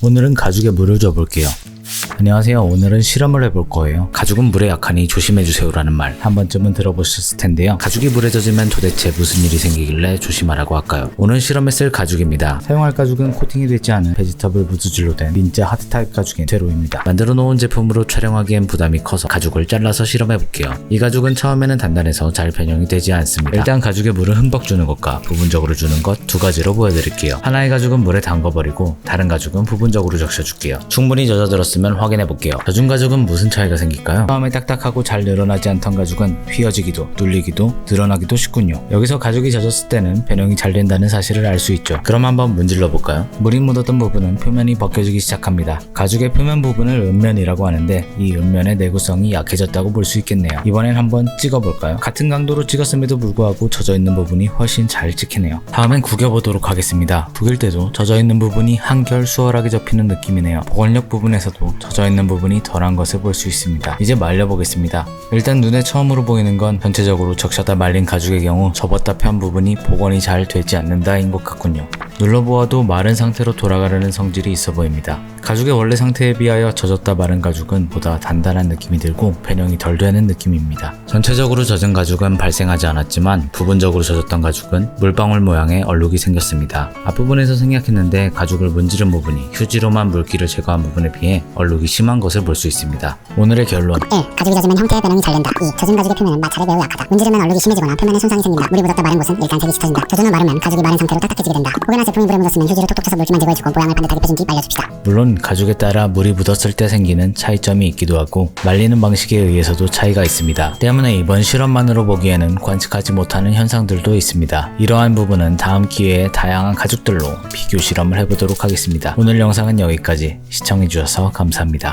오늘은 가죽에 물을 줘볼게요. 안녕하세요. 오늘은 실험을 해볼 거예요. 가죽은 물에 약하니 조심해주세요 라는 말 한 번쯤은 들어보셨을 텐데요. 가죽이 물에 젖으면 도대체 무슨 일이 생기길래 조심하라고 할까요? 오늘 실험에 쓸 가죽입니다. 사용할 가죽은 코팅이 되지 않은 베지터블 무드질로 된 민자 하드타입 가죽인 제로입니다. 만들어 놓은 제품으로 촬영하기엔 부담이 커서 가죽을 잘라서 실험해볼게요. 이 가죽은 처음에는 단단해서 잘 변형이 되지 않습니다. 일단 가죽에 물을 흠뻑 주는 것과 부분적으로 주는 것 두 가지로 보여드릴게요. 하나의 가죽은 물에 담궈버리고 다른 가죽은 부분적으로 적셔줄게요. 충분히 젖어들었으면 확인해볼게요. 젖은 가죽은 무슨 차이가 생길까요? 처음에 딱딱하고 잘 늘어나지 않던 가죽은 휘어지기도, 눌리기도, 늘어나기도 쉽군요. 여기서 가죽이 젖었을 때는 변형이 잘 된다는 사실을 알 수 있죠. 그럼 한번 문질러 볼까요? 물이 묻었던 부분은 표면이 벗겨지기 시작합니다. 가죽의 표면 부분을 은면이라고 하는데 이 은면의 내구성이 약해졌다고 볼 수 있겠네요. 이번엔 한번 찍어볼까요? 같은 강도로 찍었음에도 불구하고 젖어있는 부분이 훨씬 잘 찍히네요. 다음엔 구겨보도록 하겠습니다. 구길 때도 젖어있는 부분이 한결 수월하게 접히는 느낌이네요. 보건력 부분에서도 젖어있는 부분이 덜한 것을 볼 수 있습니다. 이제 말려보겠습니다. 일단 눈에 처음으로 보이는 건 전체적으로 적셔다 말린 가죽의 경우 접었다 편 부분이 복원이 잘 되지 않는다인 것 같군요. 눌러보아도 마른 상태로 돌아가려는 성질이 있어 보입니다. 가죽의 원래 상태에 비하여 젖었다 마른 가죽은 보다 단단한 느낌이 들고 변형이 덜 되는 느낌입니다. 전체적으로 젖은 가죽은 발생하지 않았지만 부분적으로 젖었던 가죽은 물방울 모양의 얼룩이 생겼습니다. 앞부분에서 생략했는데 가죽을 문지른 부분이 휴지로만 물기를 제거한 부분에 비해 얼룩이 심한 것을 볼 수 있습니다. 오늘의 결론 1. 가죽이 젖으면 형태의 변형이 잘 된다. 2. 젖은 가죽의 표면은 마찰에 매우 약하다. 문지르면 얼룩이 심해지거나 표면에 손상이 생긴다. 물이 묻었다 마른 곳은 일단 색이 짙어진다. 젖은 후 마르면 가죽이 마른 상태로 딱딱해지게 된다. 혹여나 제품이 물에 묻었으면 휴지로 톡톡 쳐서 물기만 제거해주고 모양을 반듯하게 펴준 뒤 말려줍시다. 물론 가죽에 따라 물이 묻었을 때 생기는 차이점이 있기도 하고 말리는 방식에 의해서도 차이가 있습니다. 때문에 이번 실험만으로 보기에는 관측하지 못하는 현상들도 있습니다. 이러한 부분은 다음 기회에 다양한 가죽들로 비교 실험을 해보도록 하겠습니다. 오늘 영상은 여기까지. 시청해주셔서 감사합니다.